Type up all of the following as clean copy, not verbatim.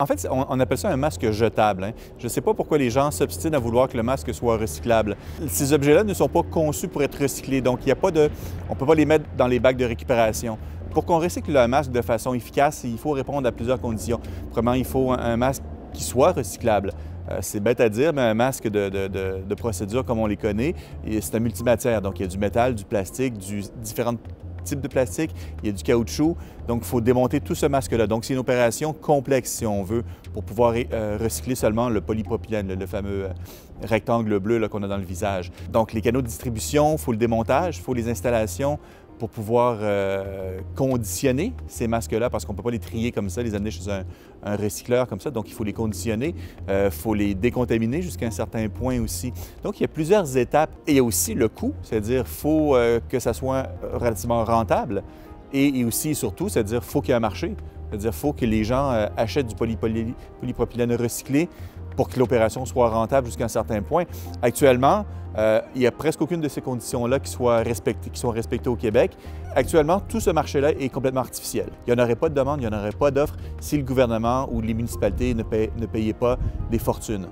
En fait, on appelle ça un masque jetable, hein. Je ne sais pas pourquoi les gens s'obstinent à vouloir que le masque soit recyclable. Ces objets-là ne sont pas conçus pour être recyclés, donc on ne peut pas les mettre dans les bacs de récupération. Pour qu'on recycle un masque de façon efficace, il faut répondre à plusieurs conditions. Premièrement, il faut un masque qui soit recyclable. C'est bête à dire, mais un masque de procédure comme on les connaît, c'est un multimatière. Donc, il y a du métal, du plastique, différents types de plastique, il y a du caoutchouc. Donc, il faut démonter tout ce masque-là. Donc, c'est une opération complexe, si on veut, pour pouvoir recycler seulement le polypropylène, le fameux rectangle bleu qu'on a dans le visage. Donc, les canaux de distribution, il faut le démontage, il faut les installations pour pouvoir conditionner ces masques-là, parce qu'on ne peut pas les trier comme ça, les amener chez un recycleur comme ça. Donc, il faut les conditionner, il faut les décontaminer jusqu'à un certain point aussi. Donc, il y a plusieurs étapes. Et il y a aussi le coût, c'est-à-dire qu'il faut que ça soit relativement rentable. Et aussi, surtout, c'est-à-dire qu'il faut qu'il y ait un marché. C'est-à-dire qu'il faut que les gens achètent du polypropylène recyclé pour que l'opération soit rentable jusqu'à un certain point. Actuellement, il n'y a presque aucune de ces conditions-là qui sont respectées au Québec. Actuellement, tout ce marché-là est complètement artificiel. Il n'y en aurait pas de demande, il n'y en aurait pas d'offre si le gouvernement ou les municipalités ne payaient pas des fortunes.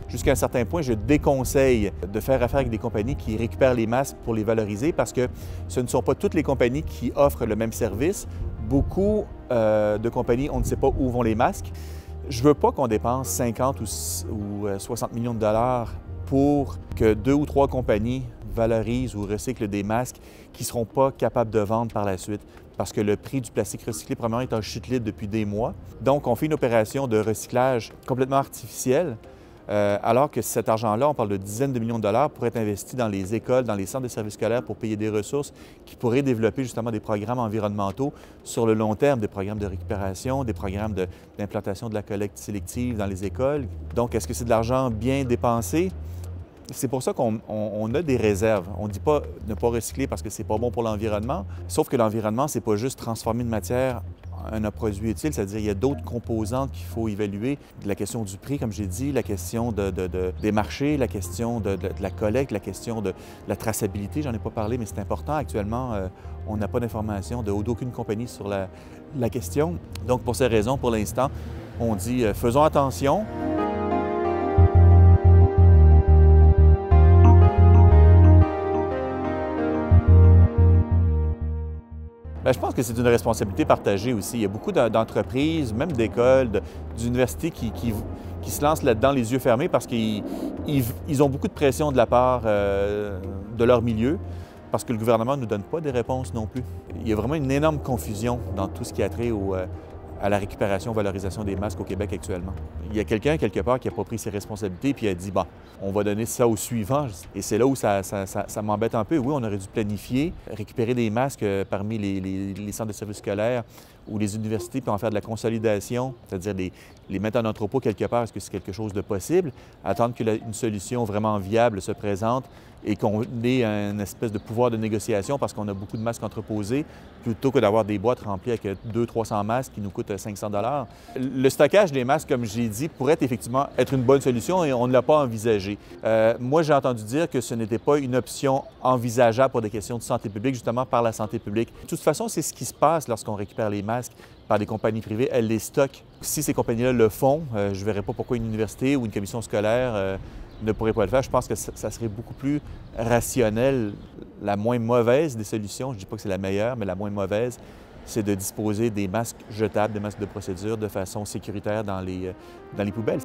Jusqu'à un certain point, je déconseille de faire affaire avec des compagnies qui récupèrent les masques pour les valoriser, parce que ce ne sont pas toutes les compagnies qui offrent le même service. Beaucoup de compagnies, on ne sait pas où vont les masques. Je ne veux pas qu'on dépense 50 ou 60 millions de dollars pour que 2 ou 3 compagnies valorisent ou recyclent des masques qui ne seront pas capables de vendre par la suite, parce que le prix du plastique recyclé, premièrement, est en chute libre depuis des mois. Donc, on fait une opération de recyclage complètement artificielle, alors que cet argent-là, on parle de dizaines de millions de dollars, pourrait être investi dans les écoles, dans les centres de services scolaires pour payer des ressources qui pourraient développer justement des programmes environnementaux sur le long terme, des programmes de récupération, des programmes d'implantation de la collecte sélective dans les écoles. Donc, est-ce que c'est de l'argent bien dépensé? C'est pour ça qu'on a des réserves. On ne dit pas ne pas recycler parce que c'est pas bon pour l'environnement, sauf que l'environnement, c'est pas juste transformer une matière en un produit utile, c'est-à-dire qu'il y a d'autres composantes qu'il faut évaluer. La question du prix, comme j'ai dit, la question des marchés, la question de la collecte, la question de la traçabilité, j'en ai pas parlé, mais c'est important. Actuellement, on n'a pas d'informations d'aucune compagnie sur la question. Donc, pour ces raisons, pour l'instant, on dit faisons attention. Bien, je pense que c'est une responsabilité partagée aussi. Il y a beaucoup d'entreprises, même d'écoles, d'universités qui se lancent là-dedans les yeux fermés parce qu'ils ont beaucoup de pression de la part de leur milieu, parce que le gouvernement ne nous donne pas des réponses non plus. Il y a vraiment une énorme confusion dans tout ce qui a trait à la récupération, valorisation des masques au Québec actuellement. Il y a quelqu'un, quelque part, qui n'a pas pris ses responsabilités puis a dit « bon, on va donner ça au suivant ». Et c'est là où ça m'embête un peu. Oui, on aurait dû planifier, récupérer des masques parmi les centres de services scolaires ou les universités, puis en faire de la consolidation, c'est-à-dire les mettre en entrepôt quelque part. Est-ce que c'est quelque chose de possible? Attendre qu'une solution vraiment viable se présente et qu'on ait une espèce de pouvoir de négociation parce qu'on a beaucoup de masques entreposés, plutôt que d'avoir des boîtes remplies avec 200-300 masques qui nous coûtent 500 $. Le stockage des masques, comme j'ai dit, pourrait effectivement être une bonne solution et on ne l'a pas envisagé. Moi, j'ai entendu dire que ce n'était pas une option envisageable pour des questions de santé publique, justement par la santé publique. De toute façon, c'est ce qui se passe lorsqu'on récupère les masques par des compagnies privées. Elles les stockent. Si ces compagnies-là le font, je ne verrais pas pourquoi une université ou une commission scolaire ne pourrait pas le faire. Je pense que ça serait beaucoup plus rationnel. La moins mauvaise des solutions, je ne dis pas que c'est la meilleure, mais la moins mauvaise, c'est de disposer des masques jetables, des masques de procédure de façon sécuritaire dans les poubelles.